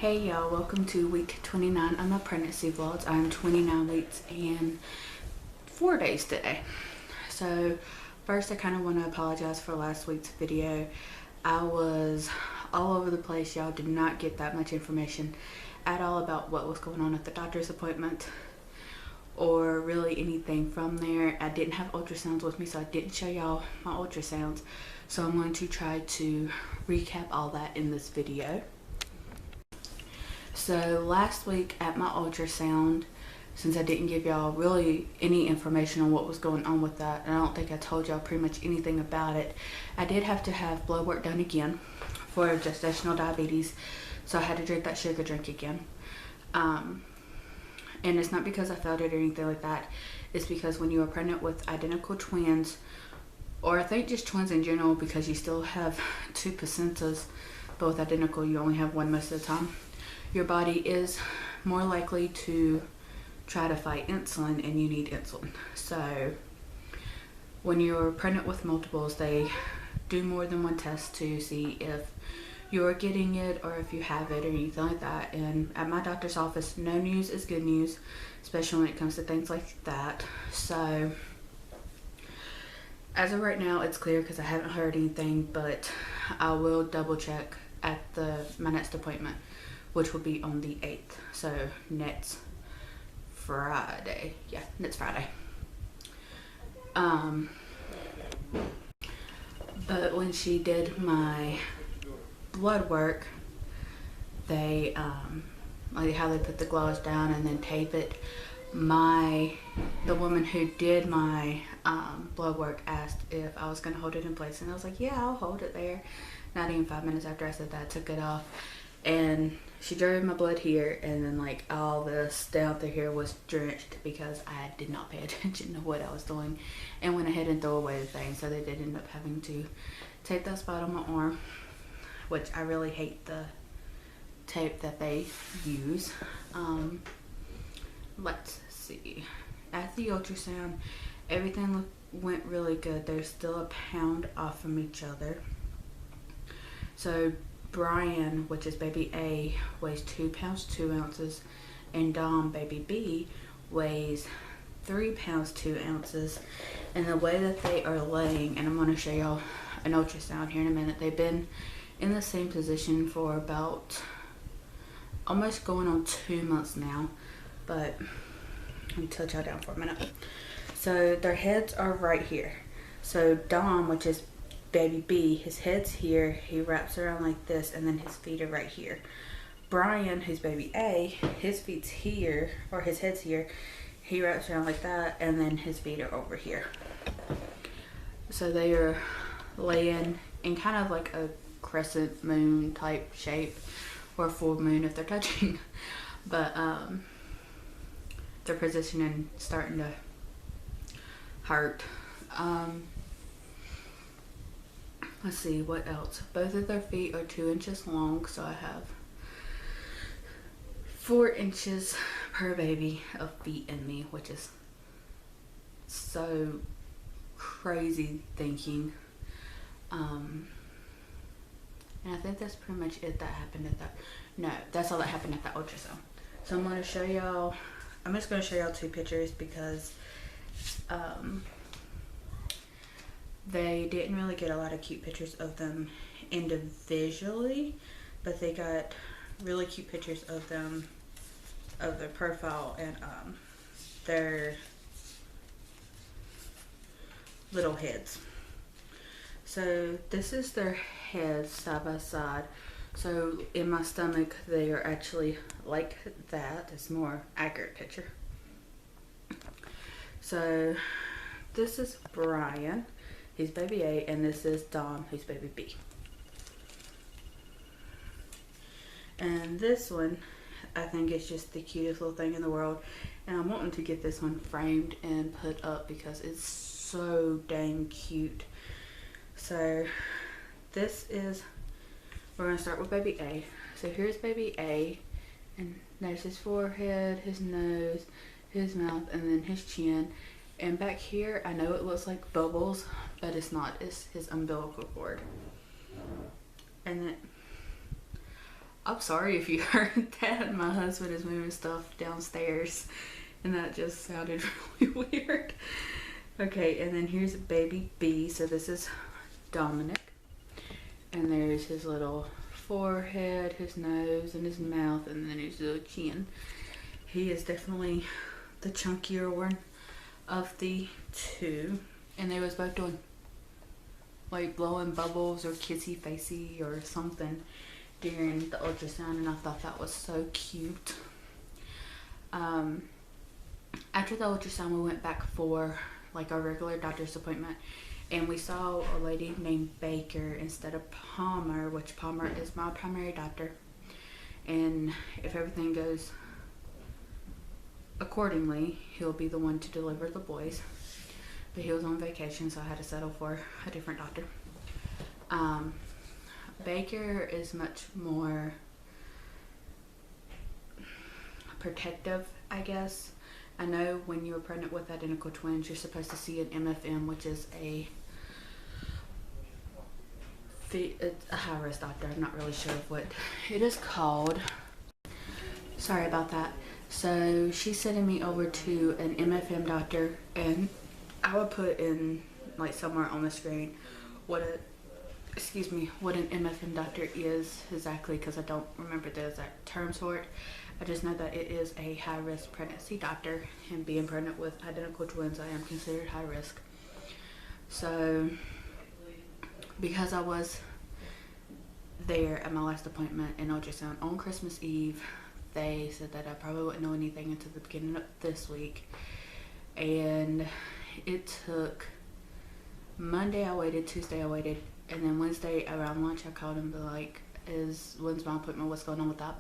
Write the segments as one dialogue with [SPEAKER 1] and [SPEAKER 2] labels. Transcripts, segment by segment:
[SPEAKER 1] Hey y'all, welcome to week 29 of my pregnancy vlogs. I'm 29 weeks and 4 days today. So first I kind of want to apologize for last week's video. I was all over the place. Y'all did not get that much information at all about what was going on at the doctor's appointment or really anything from there. I didn't have ultrasounds with me, so I didn't show y'all my ultrasounds. So I'm going to try to recap all that in this video. So last week at my ultrasound, since I didn't give y'all really any information on what was going on with that, and I don't think I told y'all pretty much anything about it, I did have to have blood work done again for gestational diabetes. So I had to drink that sugar drink again. And it's not because I failed it or anything like that. It's because when you are pregnant with identical twins, or I think just twins in general, because you still have two placentas, both identical, you only have one most of the time, your body is more likely to try to fight insulin, and you need insulin. So when you're pregnant with multiples, they do more than one test to see if you're getting it or if you have it or anything like that. And at my doctor's office, no news is good news, especially when it comes to things like that. So as of right now, it's clear because I haven't heard anything, but I will double check at my next appointment, which will be on the 8th. So next Friday. Yeah, next Friday. But when she did my blood work, they like how they put the gauze down and then tape it, the woman who did my blood work asked if I was gonna hold it in place, and I was like, yeah, I'll hold it there. Not even 5 minutes after I said that, I took it off, and she drew my blood here, and then like all this down through here was drenched because I did not pay attention to what I was doing and went ahead and threw away the thing. So they did end up having to tape that spot on my arm, which I really hate the tape that they use. Let's see. At the ultrasound, everything went really good. They're still a pound off from each other. So Brian, which is baby A, weighs 2 pounds 2 ounces, and Dom, baby B, weighs 3 pounds 2 ounces. And the way that they are laying, and I'm going to show y'all an ultrasound here in a minute, they've been in the same position for about almost going on 2 months now. But let me tilt y'all down for a minute. So their heads are right here. So Dom, which is baby B, his head's here, he wraps around like this, and then his feet are right here. Brian, who's baby A, his feet's here, or his head's here, he wraps around like that, and then his feet are over here. So they are laying in kind of like a crescent moon type shape, or full moon if they're touching. But their positioning starting to hurt. Let's see, what else? Both of their feet are 2 inches long, so I have 4 inches per baby of feet in me, which is so crazy thinking. And I think that's pretty much it that happened at that. No, that's all that happened at that ultrasound. So I'm going to show y'all, I'm just going to show y'all 2 pictures because they didn't really get a lot of cute pictures of them individually, but they got really cute pictures of them, of their profile and their little heads. So this is their heads side by side. So in my stomach, they are actually like that. It's a more accurate picture. So this is Brian, he's baby A, and this is Dom, who's baby B. And this one, I think it's just the cutest little thing in the world. And I'm wanting to get this one framed and put up because it's so dang cute. So this is, we're going to start with baby A. So here's baby A, and there's his forehead, his nose, his mouth, and then his chin. And back here, I know it looks like bubbles, but it's not. It's his umbilical cord. And then I'm sorry if you heard that. My husband is moving stuff downstairs and that just sounded really weird. Okay, and then here's baby B. So this is Dominic. And there's his little forehead, his nose, and his mouth, and then his little chin. He is definitely the chunkier one of the two. And they was both doing like blowing bubbles or kissy facey or something during the ultrasound, and I thought that was so cute. After the ultrasound, we went back for like our regular doctor's appointment, and we saw a lady named Baker instead of Palmer, which Palmer is my primary doctor. And if everything goes accordingly, he'll be the one to deliver the boys. But he was on vacation, so I had to settle for a different doctor. Baker is much more protective, I guess. I know when you're pregnant with identical twins, you're supposed to see an MFM, which is it's a high-risk doctor. I'm not really sure of what it is called. Sorry about that. So she's sending me over to an MFM doctor, and I will put in like somewhere on the screen what an MFM doctor is exactly, because I don't remember the exact terms for it. I just know that it is a high-risk pregnancy doctor, and being pregnant with identical twins, I am considered high risk. So because I was there at my last appointment in ultrasound on Christmas Eve, they said that I probably wouldn't know anything until the beginning of this week. And it took Monday I waited, Tuesday I waited, and then Wednesday around lunch I called them to like, when's my appointment, what's going on with that?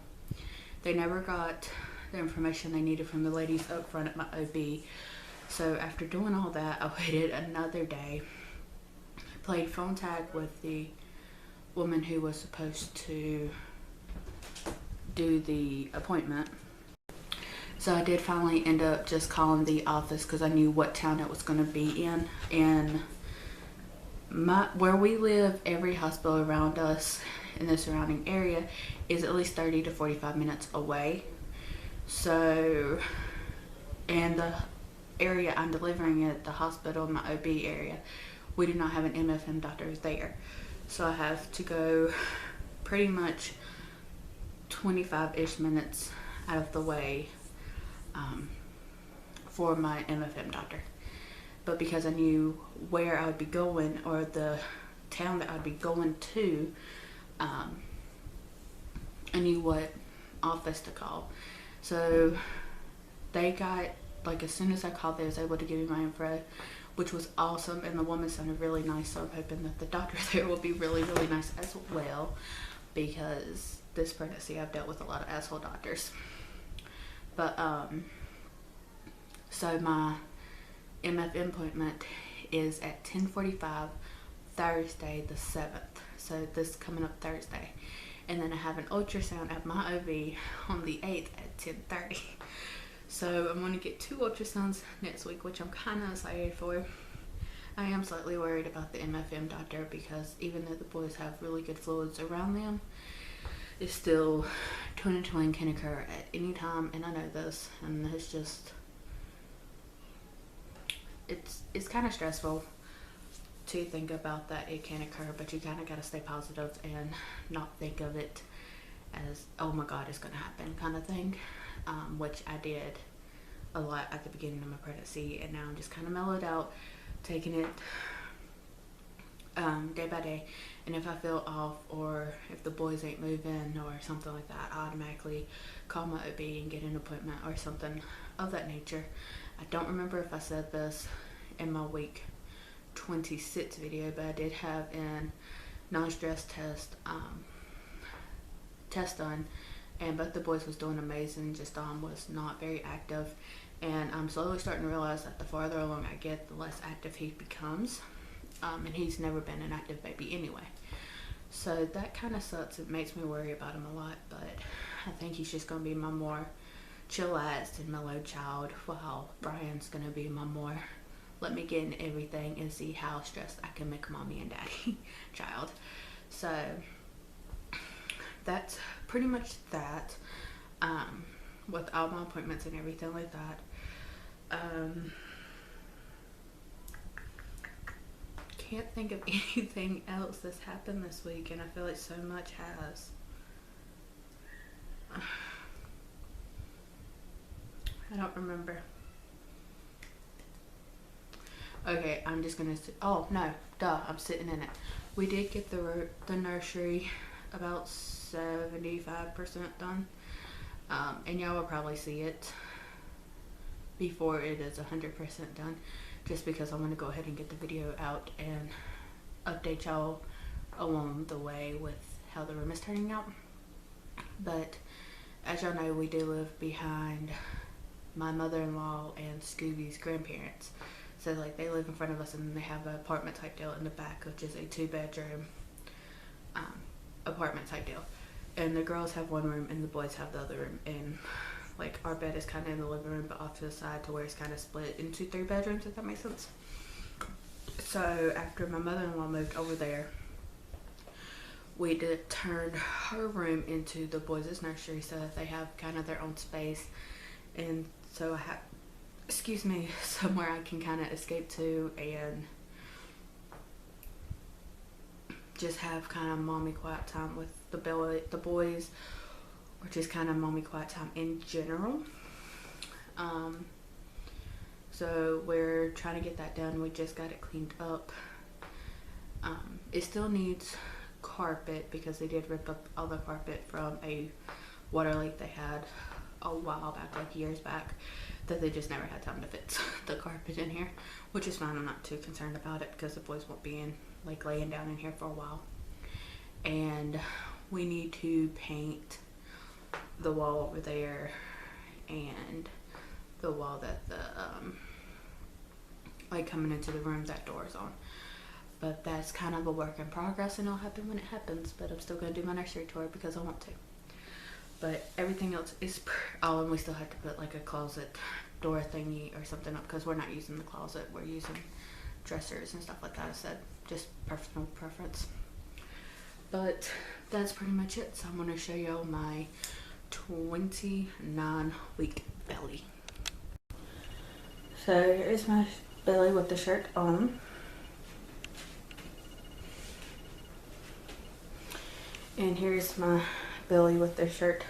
[SPEAKER 1] They never got the information they needed from the ladies up front at my OB. So after doing all that, I waited another day, played phone tag with the woman who was supposed to do the appointment. So I did finally end up just calling the office because I knew what town it was going to be in. And where we live, every hospital around us in the surrounding area is at least 30 to 45 minutes away. So, and the area I'm delivering at, the hospital, my OB area, we do not have an MFM doctor there. So I have to go pretty much 25-ish minutes out of the way for my MFM doctor. But because I knew where I would be going, or the town that I'd be going to, I knew what office to call. So they got, like, as soon as I called, they was able to give me my info, which was awesome, and the woman sounded really nice, so I'm hoping that the doctor there will be really, really nice as well, because this pregnancy I've dealt with a lot of asshole doctors. But so my MFM appointment is at 10:45 Thursday the 7th, so this coming up Thursday. And then I have an ultrasound at my OB on the 8th at 10:30. So I'm going to get 2 ultrasounds next week, which I'm kind of excited for. I am slightly worried about the MFM doctor because even though the boys have really good fluids around them, it's still twin and twin can occur at any time, and I know this, and it's just, it's kind of stressful to think about that it can occur, but you kind of got to stay positive and not think of it as, oh my god, it's going to happen kind of thing, which I did a lot at the beginning of my pregnancy, and now I'm just kind of mellowed out, taking it day by day. And if I feel off, or if the boys ain't moving or something like that, I automatically call my OB and get an appointment or something of that nature. I don't remember if I said this in my week 26 video, but I did have an non-stress test done, and both the boys was doing amazing, just Dom was not very active. And I'm slowly starting to realize that the farther along I get, the less active he becomes. And he's never been an active baby anyway. So that kind of sucks. It makes me worry about him a lot, but I think he's just going to be my more chillaxed and mellowed child, while Brian's going to be my more let me get in everything and see how stressed I can make mommy and daddy child. So that's pretty much that, with all my appointments and everything like that. Can't think of anything else that's happened this week, and I feel like so much has. I don't remember. Okay, I'm just gonna. Oh no, duh! I'm sitting in it. We did get the nursery about 75% done, and y'all will probably see it before it is 100% done, just because I want to go ahead and get the video out and update y'all along the way with how the room is turning out. But as y'all know, we do live behind my mother-in-law and Scooby's grandparents. So like they live in front of us, and they have an apartment type deal in the back, which is a 2-bedroom apartment type deal. And the girls have one room and the boys have the other room. And like our bed is kind of in the living room, but off to the side to where it's kind of split into 3 bedrooms, if that makes sense. So after my mother-in-law moved over there, we did turn her room into the boys' nursery so that they have kind of their own space. And so I have, somewhere I can kind of escape to and just have kind of mommy quiet time with the boys, or just kind of mommy quiet time in general. So we're trying to get that done. We just got it cleaned up. It still needs carpet because they did rip up all the carpet from a water leak they had a while back, like years back, that they just never had time to fit the carpet in here, which is fine. I'm not too concerned about it because the boys won't be laying down in here for a while. And we need to paint the wall over there and the wall that the coming into the room that door is on. But that's kind of a work in progress, and it'll happen when it happens. But I'm still going to do my nursery tour because I want to. But everything else is and we still have to put like a closet door thingy or something up because we're not using the closet. We're using dressers and stuff like that. I said just personal preference. But that's pretty much it. So I'm going to show y'all my 29-week belly. So here's my belly with the shirt on. And here's my belly with the shirt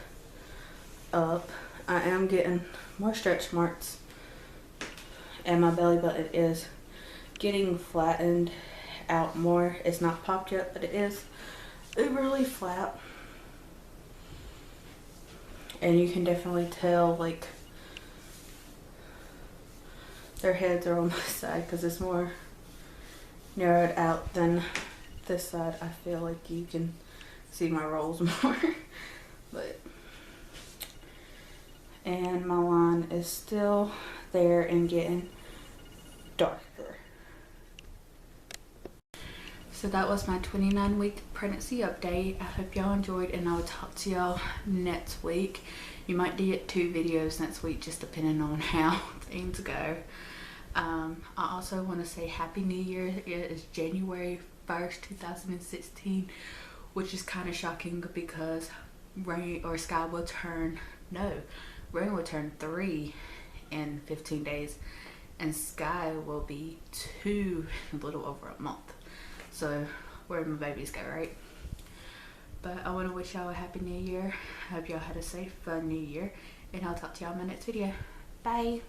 [SPEAKER 1] up. I am getting more stretch marks, and my belly button is getting flattened out more. It's not popped yet, but it is overly flat. And you can definitely tell like their heads are on this side because it's more narrowed out than this side. I feel like you can see my rolls more. And my line is still there and getting darker. So that was my 29-week pregnancy update. I hope y'all enjoyed, and I will talk to y'all next week. You might get 2 videos next week, just depending on how things go. I also want to say Happy New Year. It is January 1st, 2016, which is kind of shocking because Rain will turn 3 in 15 days, and Sky will be 2 in a little over a month. So where my babies go, right? But I want to wish y'all a Happy New Year. I hope y'all had a safe, fun New Year, and I'll talk to y'all in my next video. Bye.